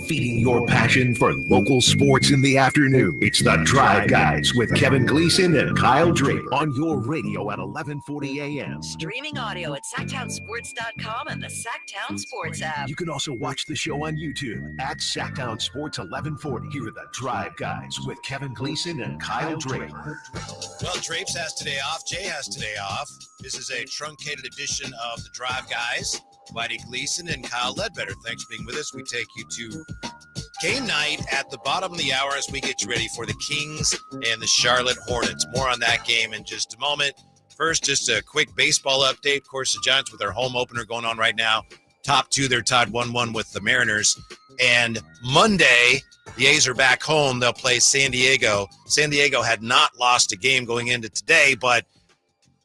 feeding your passion for local sports in the afternoon. It's the Drive Guys with Kevin Gleason and Kyle Draper on your radio at 1140 a.m. Streaming audio at SacktownSports.com and the Sacktown Sports app. You can also watch the show on YouTube at Sacktown Sports 1140. Here are the Drive Guys with Kevin Gleason and Kyle Draper. Well, Drapes has today off. Jay has today off. This is a truncated edition of the Drive Guys. Whitey Gleason and Kyle Ledbetter. Thanks for being with us. We take you to game night at the bottom of the hour as we get you ready for the Kings and the Charlotte Hornets. More on that game in just a moment. First, just a quick baseball update. Of course, the Giants with their home opener going on right now. Top two, they're tied 1-1 with the Mariners. And Monday, the A's are back home. They'll play San Diego. San Diego had not lost a game going into today, but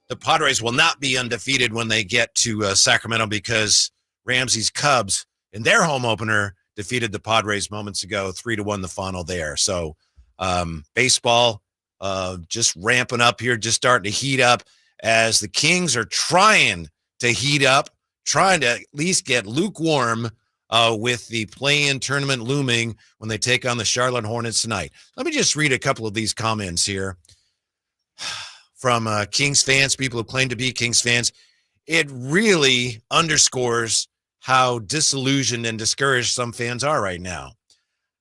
the Padres will not be undefeated when they get to Sacramento because Ramsey's Cubs in their home opener defeated the Padres moments ago, 3-1 the final there. So baseball just ramping up here, just starting to heat up as the Kings are trying to heat up, trying to at least get lukewarm with the play-in tournament looming when they take on the Charlotte Hornets tonight. Let me just read a couple of these comments here from Kings fans, people who claim to be Kings fans. It really underscores how disillusioned and discouraged some fans are right now.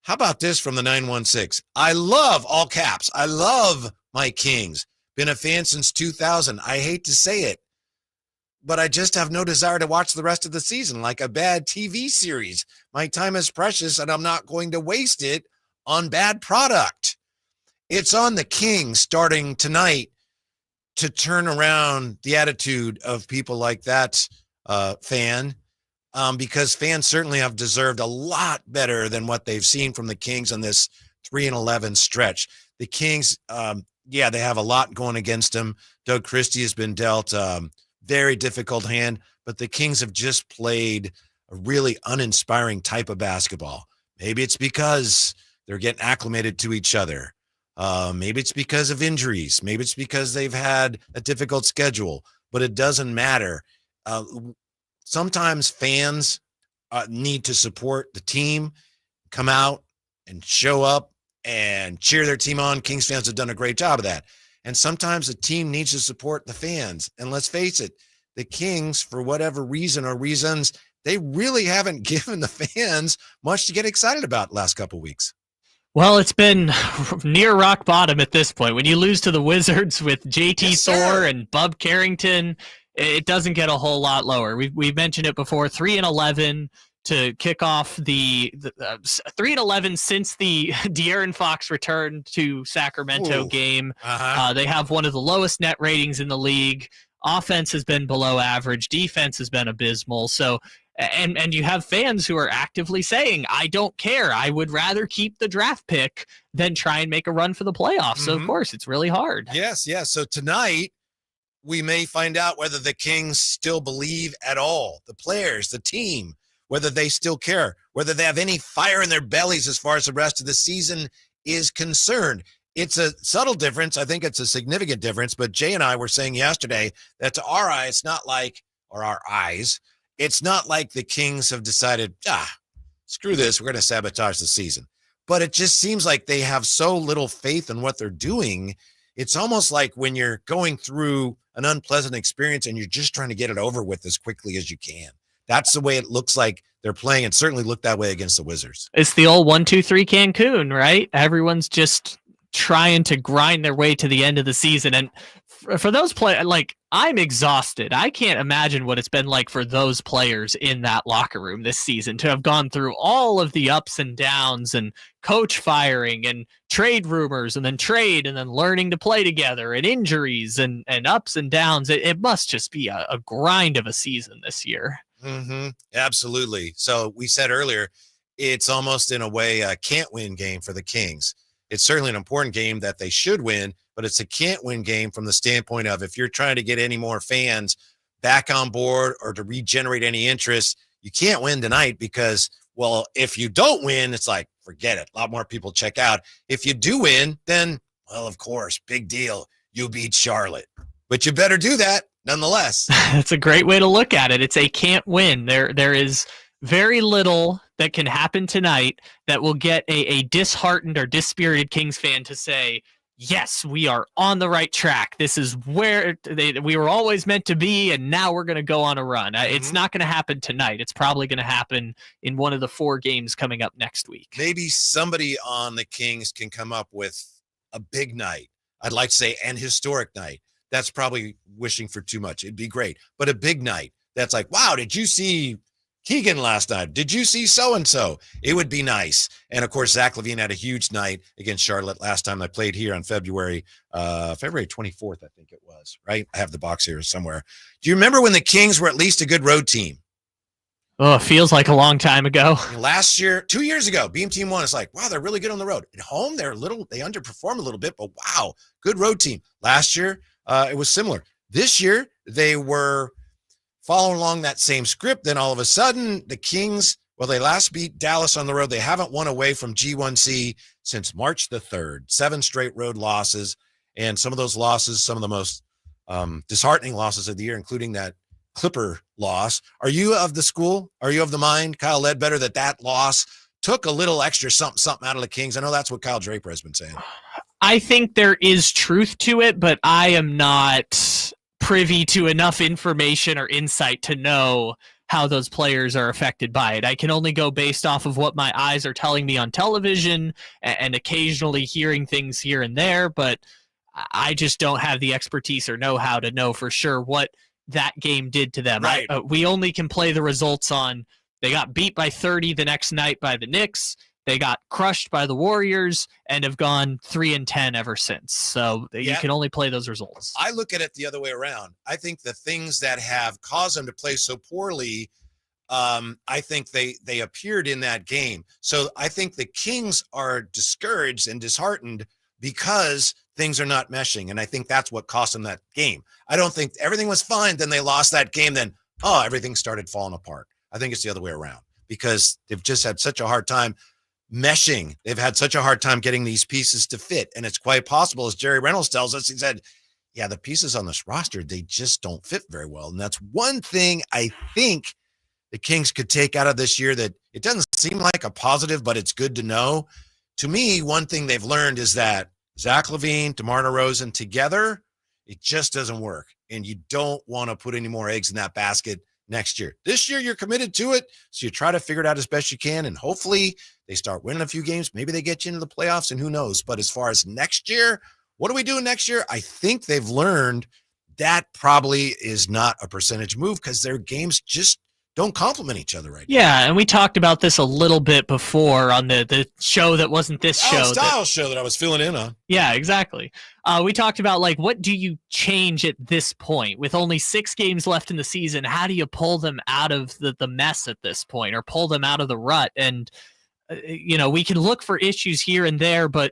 How about this from the 916? I love, all caps, I love my Kings. Been a fan since 2000. I hate to say it, but I just have no desire to watch the rest of the season like a bad TV series. My time is precious, and I'm not going to waste it on bad product. It's on the Kings starting tonight to turn around the attitude of people like that fan, because fans certainly have deserved a lot better than what they've seen from the Kings on this 3-11 stretch. The Kings, they have a lot going against them. Doug Christie has been dealt very difficult hand, but the Kings have just played a really uninspiring type of basketball. Maybe it's because they're getting acclimated to each other. Maybe it's because of injuries. Maybe it's because they've had a difficult schedule, but it doesn't matter. Sometimes fans need to support the team, come out and show up and cheer their team on. Kings fans have done a great job of that. And sometimes the team needs to support the fans. And let's face it, the Kings, for whatever reason or reasons, they really haven't given the fans much to get excited about the last couple of weeks. Well, it's been near rock bottom at this point. When you lose to the Wizards with JT Thor and Bub Carrington, it doesn't get a whole lot lower. We've mentioned it before, 3-11 to kick off the 3-11 since the De'Aaron Fox return to Sacramento game. They have one of the lowest net ratings in the league. Offense has been below average. Defense has been abysmal. So, and you have fans who are actively saying, I don't care. I would rather keep the draft pick than try and make a run for the playoffs. So, of course, it's really hard. Yes. So tonight, we may find out whether the Kings still believe at all. The players, the team, whether they still care, whether they have any fire in their bellies as far as the rest of the season is concerned. It's a subtle difference. I think it's a significant difference. But Jay and I were saying yesterday that to our eyes, it's not like the Kings have decided, screw this, we're going to sabotage the season. But it just seems like they have so little faith in what they're doing. It's almost like when you're going through an unpleasant experience and you're just trying to get it over with as quickly as you can. That's the way it looks like they're playing. It certainly looked that way against the Wizards. It's the old 1-2-3 Cancun, right? Everyone's just trying to grind their way to the end of the season. And for those players, like, I'm exhausted. I can't imagine what it's been like for those players in that locker room this season to have gone through all of the ups and downs and coach firing and trade rumors and then trade and then learning to play together and injuries and ups and downs. It must just be a grind of a season this year. Absolutely. So we said earlier, it's almost in a way a can't win game for the Kings. It's certainly an important game that they should win, but it's a can't win game from the standpoint of if you're trying to get any more fans back on board or to regenerate any interest, you can't win tonight because, well, if you don't win, it's like, forget it. A lot more people check out. If you do win, then, well, of course, big deal. You beat Charlotte, but you better do that nonetheless. That's a great way to look at it. It's a can't win. There is very little that can happen tonight that will get a disheartened or dispirited Kings fan to say, yes, we are on the right track. This is where we were always meant to be, and now we're going to go on a run. It's not going to happen tonight. It's probably going to happen in one of the 4 games coming up next week. Maybe somebody on the Kings can come up with a big night. I'd like to say an historic night. That's probably wishing for too much. It'd be great. But a big night that's like, wow, did you see Keegan last night? Did you see so-and-so? It would be nice. And, of course, Zach LaVine had a huge night against Charlotte last time I played here on February 24th, I think it was, right? I have the box here somewhere. Do you remember when the Kings were at least a good road team? Oh, it feels like a long time ago. Last year, 2 years ago, Beam Team 1 is like, wow, they're really good on the road. At home, they underperformed a little bit, but wow, good road team. Last year, it was similar. This year, they were following along that same script. Then all of a sudden, the Kings, they last beat Dallas on the road. They haven't won away from G1C since March the 3rd. 7 straight road losses. And some of those losses, some of the most disheartening losses of the year, including that Clipper loss. Are you of the school? Are you of the mind, Kyle Ledbetter, that loss took a little extra something out of the Kings? I know that's what Kyle Draper has been saying. I think there is truth to it, but I am not privy to enough information or insight to know how those players are affected by it. I can only go based off of what my eyes are telling me on television and occasionally hearing things here and there, but I just don't have the expertise or know-how to know for sure what that game did to them. Right. We only can play the results on they got beat by 30 the next night by the Knicks. They got crushed by the Warriors and have gone 3-10 ever since. So you can only play those results. I look at it the other way around. I think the things that have caused them to play so poorly, I think they appeared in that game. So I think the Kings are discouraged and disheartened because things are not meshing. And I think that's what cost them that game. I don't think everything was fine. Then they lost that game. Then, everything started falling apart. I think it's the other way around because they've just had such a hard time meshing. They've had such a hard time getting these pieces to fit. And it's quite possible, as Jerry Reynolds tells us, he said, yeah, the pieces on this roster, they just don't fit very well. And that's one thing I think the Kings could take out of this year that it doesn't seem like a positive, but it's good to know. To me, one thing they've learned is that Zach LaVine, DeMar DeRozan together, it just doesn't work. And you don't want to put any more eggs in that basket next year. This year, you're committed to it, so you try to figure it out as best you can, and hopefully they start winning a few games. Maybe they get you into the playoffs, and who knows. But as far as next year, what are we doing next year? I think they've learned that probably is not a percentage move because their games just don't complement each other right now. Yeah, and we talked about this a little bit before on the show that wasn't this show. Show that I was filling in on. Yeah, exactly. We talked about, what do you change at this point? With only 6 games left in the season, how do you pull them out of the mess at this point or pull them out of the rut? And, we can look for issues here and there, but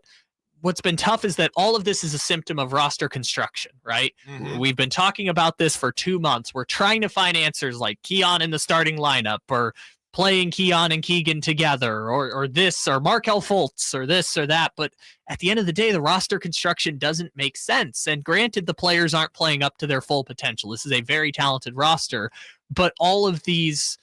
what's been tough is that all of this is a symptom of roster construction, right? Mm-hmm. We've been talking about this for 2 months. We're trying to find answers like Keon in the starting lineup or playing Keon and Keegan together or this or Markelle Fultz or this or that. But at the end of the day, the roster construction doesn't make sense. And granted, the players aren't playing up to their full potential. This is a very talented roster, but all of these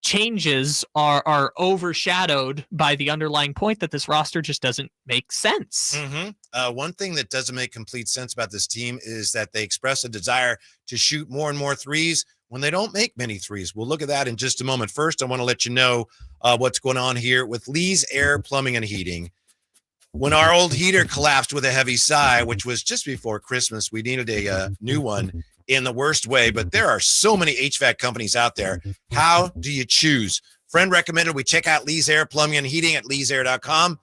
changes are overshadowed by the underlying point that this roster just doesn't make sense. Mm-hmm. One thing that doesn't make complete sense about this team is that they express a desire to shoot more and more threes when they don't make many threes. We'll look at that in just a moment. First, I want to let you know what's going on here with Lee's Air Plumbing and Heating. When our old heater collapsed with a heavy sigh, which was just before Christmas, we needed a new one in the worst way, but there are so many HVAC companies out there. How do you choose? Friend recommended we check out Lee's Air Plumbing and Heating at leesair.com.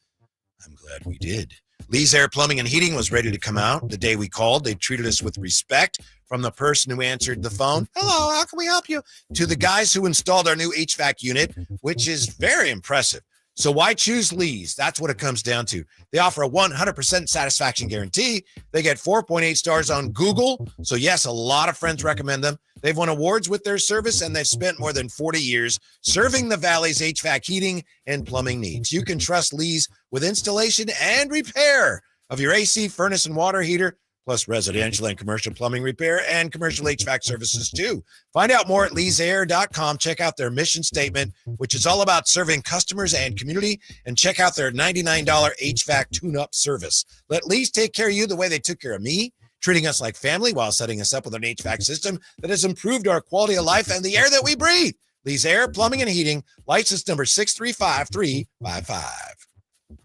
I'm glad we did. Lee's Air Plumbing and Heating was ready to come out the day we called. They treated us with respect, from the person who answered the phone, hello, how can we help you, to the guys who installed our new HVAC unit, which is very impressive. So why choose Lee's? That's what it comes down to. They offer a 100% satisfaction guarantee. They get 4.8 stars on Google. So yes, a lot of friends recommend them. They've won awards with their service, and they've spent more than 40 years serving the Valley's HVAC heating and plumbing needs. You can trust Lee's with installation and repair of your AC, furnace, and water heater. plus residential and commercial plumbing repair and commercial HVAC services too. Find out more at leesair.com. Check out their mission statement, which is all about serving customers and community, and check out their $99 HVAC tune-up service. Let Lee's take care of you the way they took care of me, treating us like family while setting us up with an HVAC system that has improved our quality of life and the air that we breathe. Lee's Air, Plumbing and Heating, license number 635355.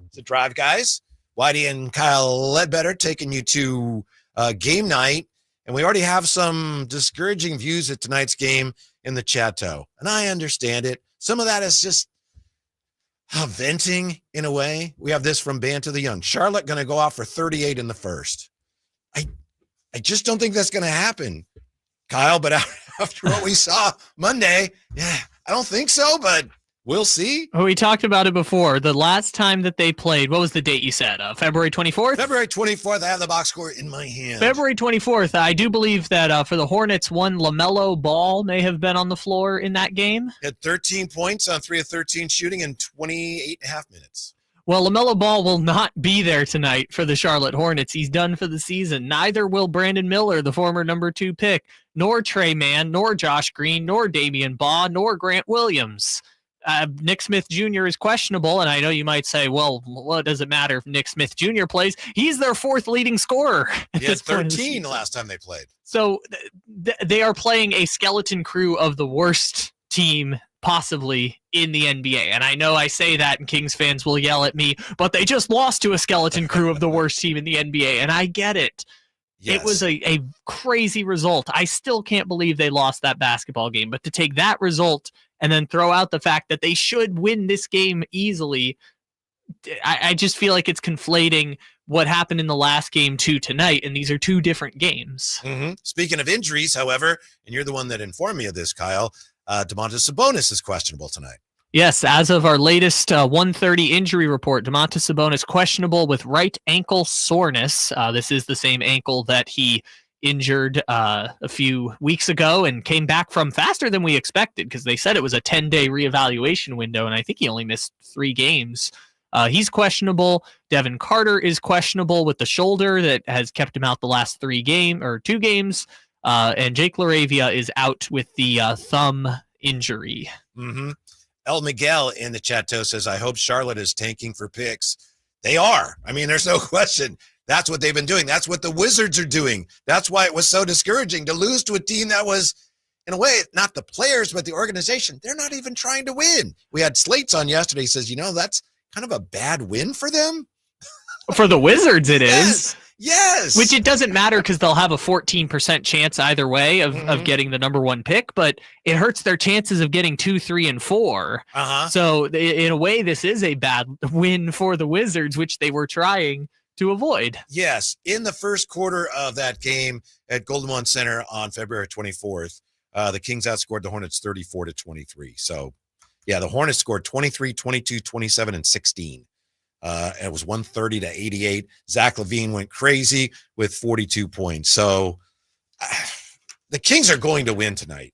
It's a drive, guys. Whitey and Kyle Ledbetter taking you to game night. And we already have some discouraging views at tonight's game in the Chateau. And I understand it. Some of that is just venting in a way. We have this from Band to the Young. Charlotte going to go out for 38 in the first. I just don't think that's going to happen, Kyle. But after what we saw Monday, yeah, I don't think so, but we'll see. We talked about it before. The last time that they played, what was the date you said? February 24th? February 24th. I have the box score in my hand. February 24th. I do believe that for the Hornets, one LaMelo Ball may have been on the floor in that game. He had 13 points on 3 of 13 shooting in 28 and a half minutes. Well, LaMelo Ball will not be there tonight for the Charlotte Hornets. He's done for the season. Neither will Brandon Miller, the former number 2 pick, nor Trey Mann, nor Josh Green, nor Damian Baugh, nor Grant Williams. Nick Smith Jr. is questionable, and I know you might say, well, what does it matter if Nick Smith Jr. plays? He's their 4th leading scorer. He had 13 the last time they played. So they are playing a skeleton crew of the worst team possibly in the NBA. And I know I say that and Kings fans will yell at me, but they just lost to a skeleton crew of the worst team in the NBA. And I get it. Yes. It was a crazy result. I still can't believe they lost that basketball game. But to take that result and then throw out the fact that they should win this game easily, I just feel like it's conflating what happened in the last game to tonight. And these are 2 different games. Mm-hmm. Speaking of injuries, however, and you're the one that informed me of this, Kyle, Domantas Sabonis is questionable tonight. Yes, as of our latest 1:30 injury report, Domantas Sabonis questionable with right ankle soreness. This is the same ankle that he injured a few weeks ago and came back from faster than we expected, because they said it was a 10-day reevaluation window, and I think he only missed 3 games. He's questionable. Devin Carter is questionable with the shoulder that has kept him out the last 2 games. And Jake LaRavia is out with the thumb injury. Mm-hmm. El Miguel in the Chateau says, I hope Charlotte is tanking for picks. They are. I mean, there's no question. That's what they've been doing. That's what the Wizards are doing. That's why it was so discouraging to lose to a team that was, in a way, not the players, but the organization. They're not even trying to win. We had Slates on yesterday. He says, that's kind of a bad win for them. For the Wizards, it is. Yes. Which it doesn't matter, because they'll have a 14% chance either way of getting the number 1 pick, but it hurts their chances of getting 2, 3, and 4. So in a way, this is a bad win for the Wizards, which they were trying to avoid. Yes. In the first quarter of that game at Golden One Center on February 24th, the Kings outscored the Hornets 34-23. So, yeah, the Hornets scored 23, 22, 27, and 16. It was 130-88. Zach LaVine went crazy with 42 points. So the Kings are going to win tonight.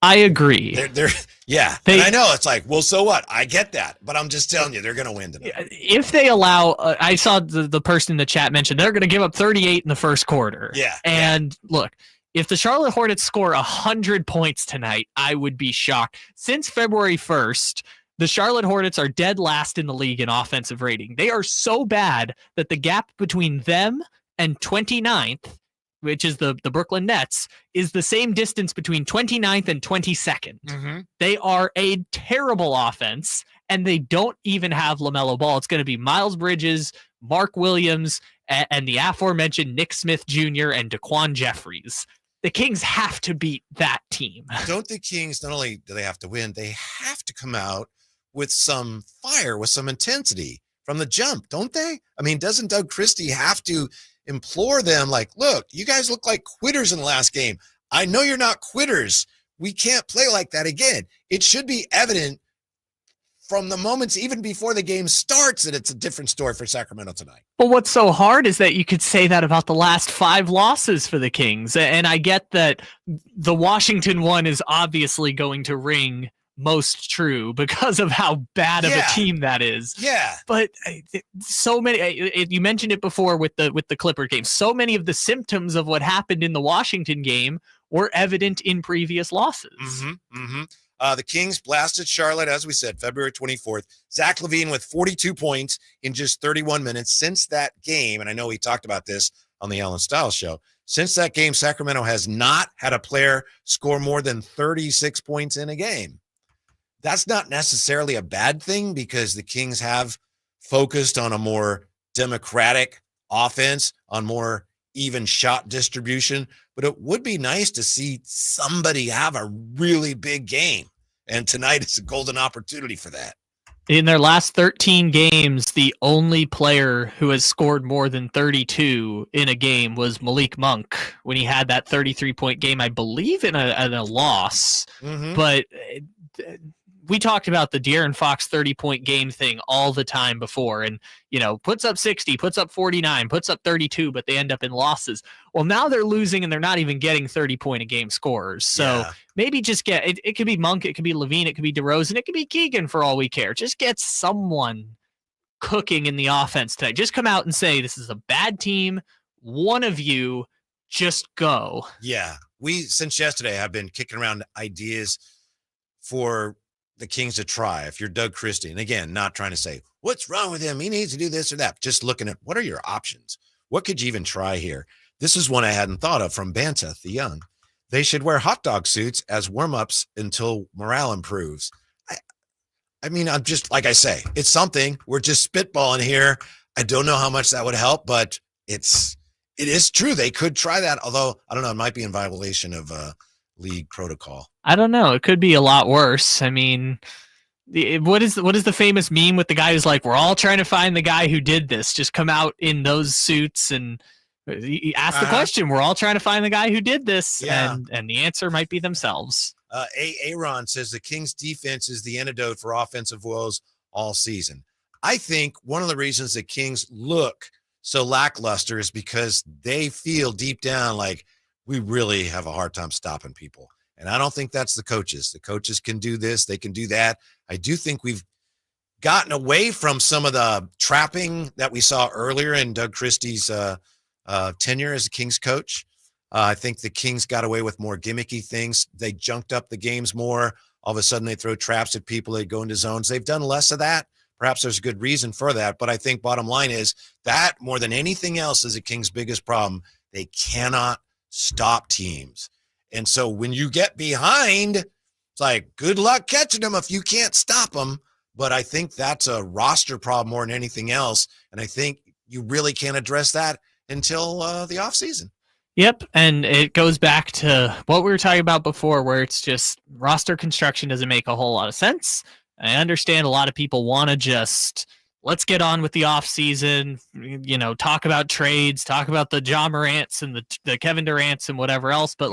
I agree. And I know it's like, well, so what? I get that, but I'm just telling you, they're going to win tonight. If they allow, I saw the person in the chat mentioned they're going to give up 38 in the first quarter. Yeah. And look, if the Charlotte Hornets score 100 points tonight, I would be shocked. Since February 1st, the Charlotte Hornets are dead last in the league in offensive rating. They are so bad that the gap between them and 29th, which is the Brooklyn Nets, is the same distance between 29th and 22nd. Mm-hmm. They are a terrible offense, and they don't even have LaMelo Ball. It's going to be Miles Bridges, Mark Williams, and the aforementioned Nick Smith Jr. and Daquan Jeffries. The Kings have to beat that team. Don't the Kings, not only do they have to win, they have to come out with some fire, with some intensity from the jump, don't they? I mean, doesn't Doug Christie have to implore them, like, look, you guys look like quitters in the last game. I know you're not quitters. We can't play like that again. It should be evident from the moments even before the game starts that it's a different story for Sacramento tonight. Well, what's so hard is that you could say that about the last 5 losses for the Kings. And I get that the Washington one is obviously going to ring most true because of how bad of a team that is. Yeah. But so many, you mentioned it before with the Clipper game. So many of the symptoms of what happened in the Washington game were evident in previous losses. The Kings blasted Charlotte, as we said, February 24th. Zach LaVine with 42 points in just 31 minutes. Since that game, and I know we talked about this on the Alan Stiles show, since that game, Sacramento has not had a player score more than 36 points in a game. That's not necessarily a bad thing because the Kings have focused on a more democratic offense, on more even shot distribution, but it would be nice to see somebody have a really big game. And tonight is a golden opportunity for that. In their last 13 games, the only player who has scored more than 32 in a game was Malik Monk when he had that 33-point game, I believe, in a loss. But we talked about the De'Aaron Fox 30-point game thing all the time before, and puts up 60, puts up 49, puts up 32, but they end up in losses. Well, now they're losing and they're not even getting 30-point a game scorers. So maybe just get it. It could be Monk, it could be LaVine, it could be DeRozan, it could be Keegan for all we care. Just get someone cooking in the offense tonight. Just come out and say this is a bad team. One of you just go. Yeah, we since yesterday have been kicking around ideas for the Kings to try. If you're Doug Christie, and again, not trying to say what's wrong with him, he needs to do this or that, just looking at what are your options, what could you even try here. This is one I hadn't thought of from Banteth the Young. They should wear hot dog suits as warm-ups until morale improves. I mean, I'm just, like I say, it's something. We're just spitballing here. I don't know how much that would help, but it is true. They could try that, although I don't know, it might be in violation of league protocol. I don't know. It could be a lot worse. I mean, what is the famous meme with the guy who's like, we're all trying to find the guy who did this. Just come out in those suits and ask the question. We're all trying to find the guy who did this. Yeah. And the answer might be themselves. Aaron says the Kings defense is the antidote for offensive woes all season. I think one of the reasons the Kings look so lackluster is because they feel deep down like we really have a hard time stopping people. And I don't think that's the coaches. The coaches can do this. They can do that. I do think we've gotten away from some of the trapping that we saw earlier in Doug Christie's tenure as a Kings coach. I think the Kings got away with more gimmicky things. They junked up the games more. All of a sudden they throw traps at people. They go into zones. They've done less of that. Perhaps there's a good reason for that. But I think bottom line is that more than anything else is the Kings' biggest problem. They cannot stop teams. And so when you get behind, it's like, good luck catching them if you can't stop them. But I think that's a roster problem more than anything else. And I think you really can't address that until the offseason. Yep. And it goes back to what we were talking about before, where it's just roster construction doesn't make a whole lot of sense. I understand a lot of people want to just let's get on with the offseason, talk about trades, talk about the Ja Morants and the Kevin Durant's and whatever else. But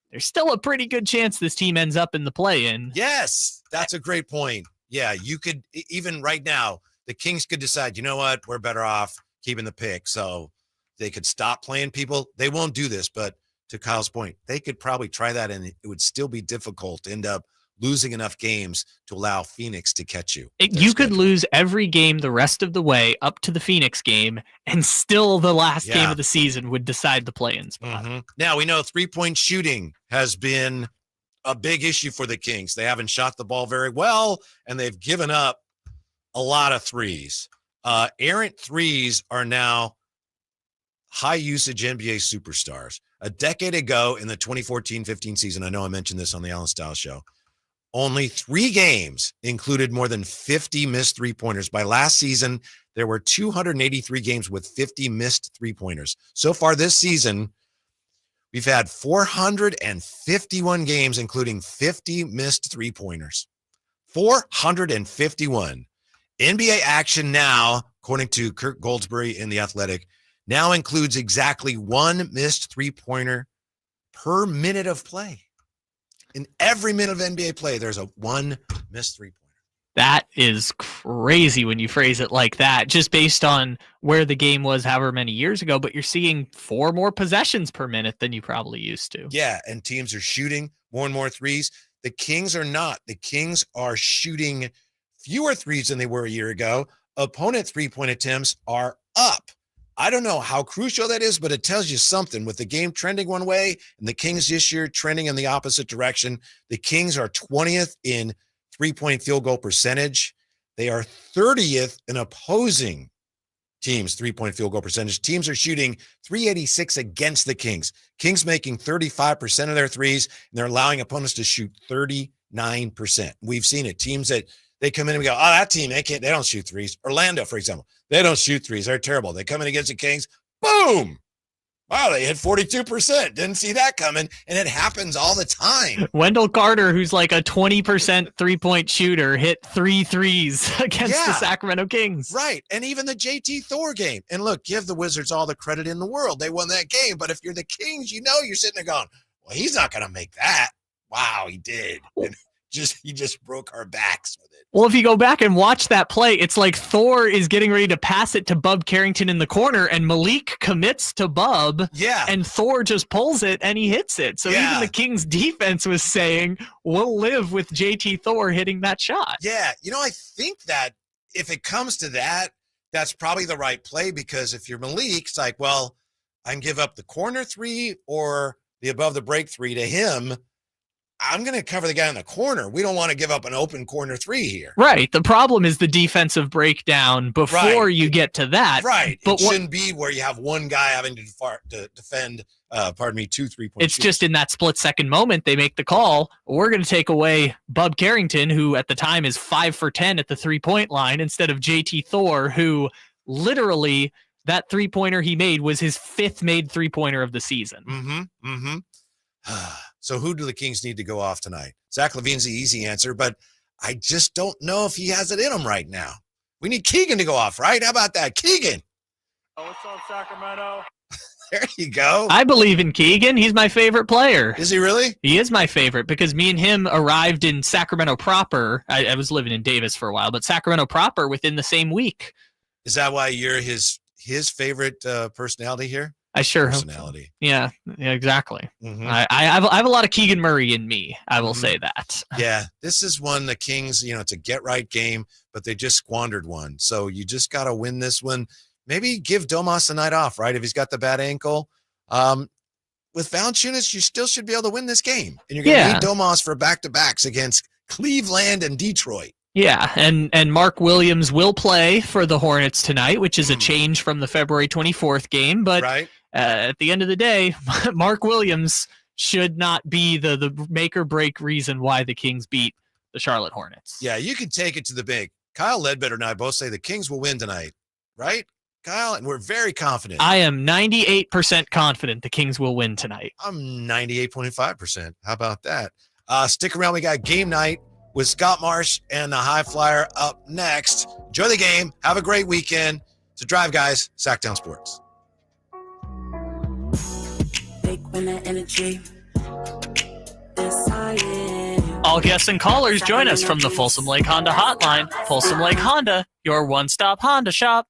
there's still a pretty good chance this team ends up in the play-in. Yes, that's a great point. Yeah, you could, even right now, the Kings could decide, you know what, we're better off keeping the pick. So they could stop playing people. They won't do this, but to Kyle's point, they could probably try that, and it would still be difficult to end up losing enough games to allow Phoenix to catch you. You could lose every game the rest of the way up to the Phoenix game, and still the last game of the season would decide the play-in spot. Now, we know three-point shooting has been a big issue for the Kings. They haven't shot the ball very well, and they've given up a lot of threes. Errant threes are now high-usage NBA superstars. A decade ago in the 2014-15 season, I know I mentioned this on the Alan Stiles show, only 3 games included more than 50 missed three-pointers. By last season, there were 283 games with 50 missed three-pointers. So far this season, we've had 451 games, including 50 missed three-pointers. 451. NBA action now, according to Kirk Goldsberry in The Athletic, now includes exactly 1 missed three-pointer per minute of play. In every minute of NBA play, there's a 1 missed three-pointer. That is crazy when you phrase it like that, just based on where the game was however many years ago, but you're seeing 4 more possessions per minute than you probably used to. Yeah, and teams are shooting more and more threes. The Kings are not. The Kings are shooting fewer threes than they were a year ago. Opponent three-point attempts are up. I don't know how crucial that is, but it tells you something. With the game trending one way and the Kings this year trending in the opposite direction, the Kings are 20th in three-point field goal percentage. They are 30th in opposing teams' three-point field goal percentage. Teams are shooting .386 against the Kings. Kings making 35% of their threes, and they're allowing opponents to shoot 39%. We've seen it. Teams that they come in and we go, oh, that team, they don't shoot threes. Orlando, for example, they don't shoot threes. They're terrible. They come in against the Kings, boom. Wow, they hit 42%. Didn't see that coming, and it happens all the time. Wendell Carter, who's like a 20% three-point shooter, hit 3 threes against the Sacramento Kings. Right, and even the JT Thor game. And look, give the Wizards all the credit in the world. They won that game, but if you're the Kings, you're sitting there going, well, he's not going to make that. Wow, he did. And he just broke our backs with it. Well, if you go back and watch that play, it's like Thor is getting ready to pass it to Bub Carrington in the corner, and Malik commits to Bub, and Thor just pulls it, and he hits it. So even the Kings' defense was saying, we'll live with JT Thor hitting that shot. Yeah, I think that if it comes to that, that's probably the right play, because if you're Malik, it's like, well, I can give up the corner three or the above the break three to him. I'm going to cover the guy in the corner. We don't want to give up an open corner three here. Right. The problem is the defensive breakdown before you get to that. Right. But it shouldn't be where you have one guy having to defend, 2 3-point It's shoots. Just in that split-second moment, they make the call. We're going to take away Bub Carrington, who at the time is 5 for 10 at the three-point line, instead of JT Thor, who literally that three-pointer he made was his 5th made three-pointer of the season. Mm-hmm. So who do the Kings need to go off tonight? Zach LaVine's the easy answer, but I just don't know if he has it in him right now. We need Keegan to go off, right? How about that? Keegan. Oh, what's up, Sacramento? There you go. I believe in Keegan. He's my favorite player. Is he really? He is my favorite because me and him arrived in Sacramento proper. I was living in Davis for a while, but Sacramento proper within the same week. Is that why you're his favorite personality here? I sure personality. Yeah, exactly. Mm-hmm. I have a lot of Keegan Murray in me. I will say that. Yeah, this is one the Kings. It's a get right game, but they just squandered one. So you just got to win this one. Maybe give Domas a night off, right? If he's got the bad ankle. With Valanciunas, you still should be able to win this game, and you're going to need Domas for back-to-backs against Cleveland and Detroit. Yeah, and Mark Williams will play for the Hornets tonight, which is a change from the February 24th game. But at the end of the day, Mark Williams should not be the make or break reason why the Kings beat the Charlotte Hornets. Yeah, you can take it to the bank. Kyle Ledbetter and I both say the Kings will win tonight, right, Kyle? And we're very confident. I am 98% confident the Kings will win tonight. I'm 98.5%. How about that? Stick around. We got game night with Scott Marsh and the High Flyer up next. Enjoy the game. Have a great weekend. It's a Drive Guys, Sacktown Sports. All guests and callers join us from the Folsom Lake Honda Hotline. Folsom Lake Honda, your one-stop Honda shop.